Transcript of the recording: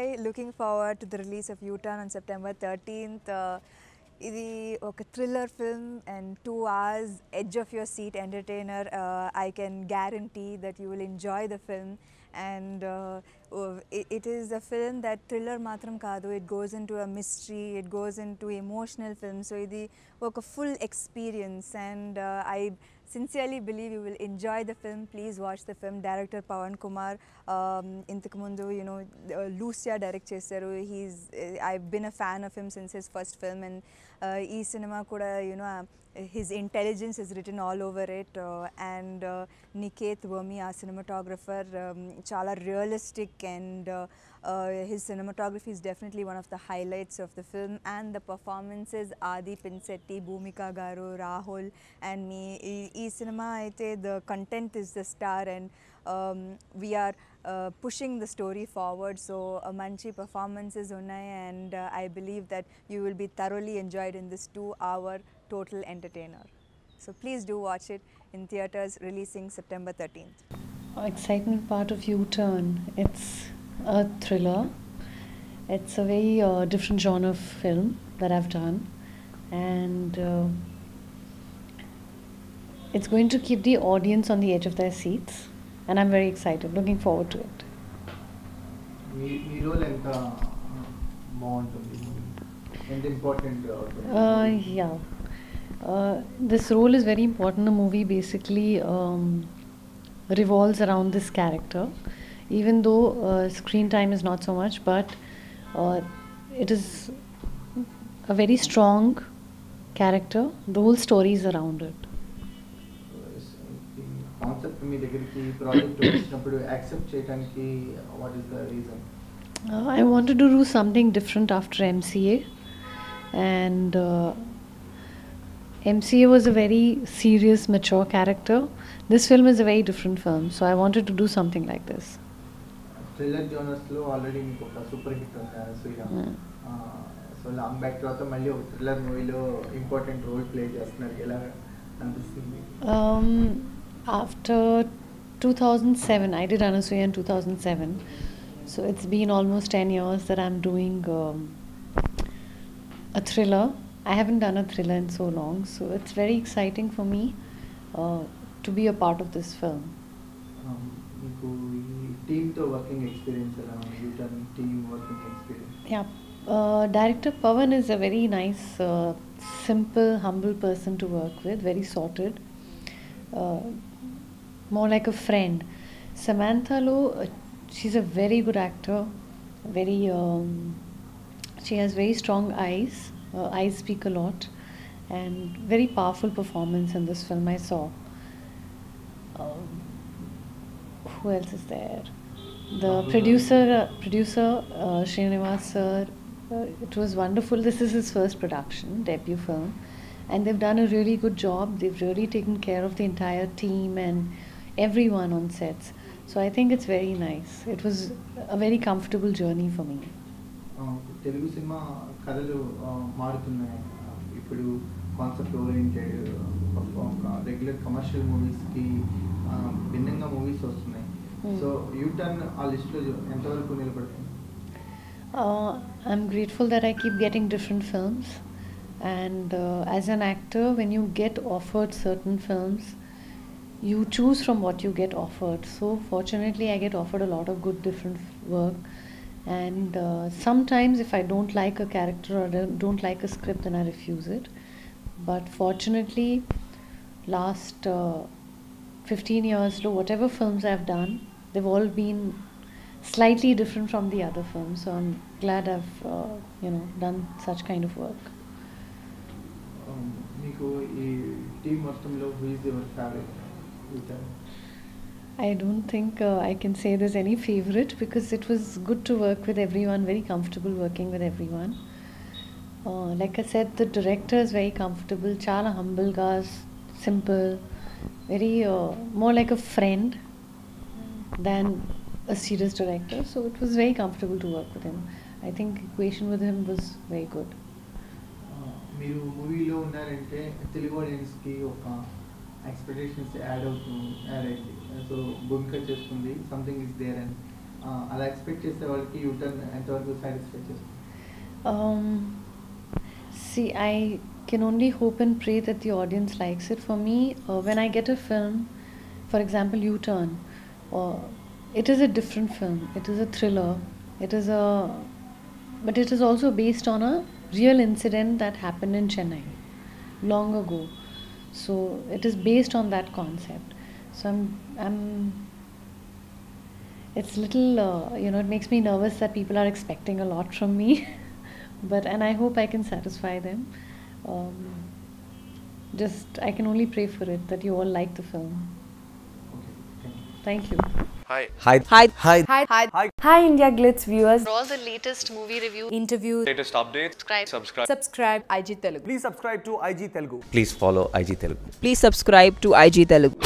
Hi, looking forward to the release of U-Turn on September 13th. ఇది ఒక thriller film and 2 hours edge of your seat entertainer. I can guarantee that you will enjoy the film, and it is a film that thriller matram kaadu, it goes into a mystery, it goes into emotional film. So ఇది ఒక full experience, and I sincerely believe you will enjoy the film. Please watch the film. Director Pawan Kumar, ఇంతకు ముందు Lucia direct చేశారు. I've been a fan of him since his first film, and ఈ cinema కూడా his intelligence is written all over it, and Niket Vermi, our cinematographer, chala realistic, and his cinematography is definitely one of the highlights of the film, and the performances, Adi Pinsetti, Bhumika Garu, Rahul and me. Ee cinema aithe the content is the star, and we are pushing the story forward. So manchi performances unnai, and I believe that you will be thoroughly enjoyed in this 2-hour total entertainer. So please do watch it in theaters, releasing September 13th. Excitement part of U-Turn. It's a thriller. It's a very different genre of film that I've done, and it's going to keep the audience on the edge of their seats, and I'm very excited, looking forward to it. మీ role ఎంత బాగుంటుంది, ఎంత important? Yeah. This role is very important. The movie basically revolves around this character, even though screen time is not so much, but it is a very strong character. The whole story is around it. Concept మీ దగ్గరికి project వచ్చినప్పుడు accept చేయడానికి what is the reason? I wanted to do something different after MCA, and MCA was a very serious, mature character. This film is a very different film, so I wanted to do something like this. Thriller జోనర్స్లో already మీకు ఒక super hit ఉంది Sriram. So long back తర్వాత మళ్ళీ ఒక thriller మూవీలో important role play చేస్తున్నారు, ఎలా అనిపిస్తుంది? After 2007, I did Anasuya in 2007, so it's been almost 10 years that I'm doing a thriller. I haven't done a thriller in so long, so it's very exciting for me to be a part of this film. మీకు ఈ టీమ్తో working experience ఎలా ఉంది? U turn team working experience? Yeah, director Pawan is a very nice, simple, humble person to work with, very sorted, more like a friend. Samantha Lo, she's a very good actor, very she has very strong eyes. Eyes speak a lot, and very powerful performance in this film I saw. Who else is there? The producer Srinivas sir. It was wonderful. This is his first production, debut film, and they've done a really good job. They've really taken care of the entire team and everyone on sets. So I think it's very nice. It was a very comfortable journey for me. Telugu cinema కథలు మారుతున్నాయి. ఇప్పుడు concept oriented regular commercial మూవీస్కి భిన్నంగా movies వస్తున్నాయి. So U turn ఆ లిస్ట్లో ఎంతవరకు నిలబడుతుంది? I'm grateful that I keep getting different films, and as an actor, when you get offered certain films, you choose from what you get offered. So fortunately I get offered a lot of good different work, and sometimes if I don't like a character or don't like a script, then I refuse it. But fortunately last 15 years, whatever films I've done, they've all been slightly different from the other films, so I'm glad I've done such kind of work. మీకు ఈ team మొత్తంలో who is your favourite? I don't think I can say there's any favorite, because it was good to work with everyone, very comfortable working with everyone. Like I said, the director is very comfortable, chala humble guy, simple, very more like a friend than a serious director, so it was very comfortable to work with him. I think equation with him was very good. మీరు మూవీలో ఉన్నారంటే తెలుగు ఆడియన్స్కి ఒక expectations add అయింది. So భూమిక చేస్తుంది, something is there and అలా expect చేసే వాళ్ళకి యూటర్న్ ఎంతవరకు సాటిస్ఫై చేస్తుంది? See, I can only hope and pray that the audience likes it. For me, when I get a film, for example, U-Turn, it is a different film. It is a thriller. But it is also based on a real incident that happened in Chennai long ago. So it is based on that concept. So it's little, it makes me nervous that people are expecting a lot from me. And I hope I can satisfy them. I can only pray for it that you all like the film. Okay, Thank you. Hi. Hi. Hi. Hi. Hi. Hi. Hi. Hi, India Glitz viewers. For all the latest movie reviews, Interviews. Latest updates. subscribe. Subscribe IG Telugu. Please subscribe to IG Telugu. Please follow IG Telugu. Please subscribe to IG Telugu.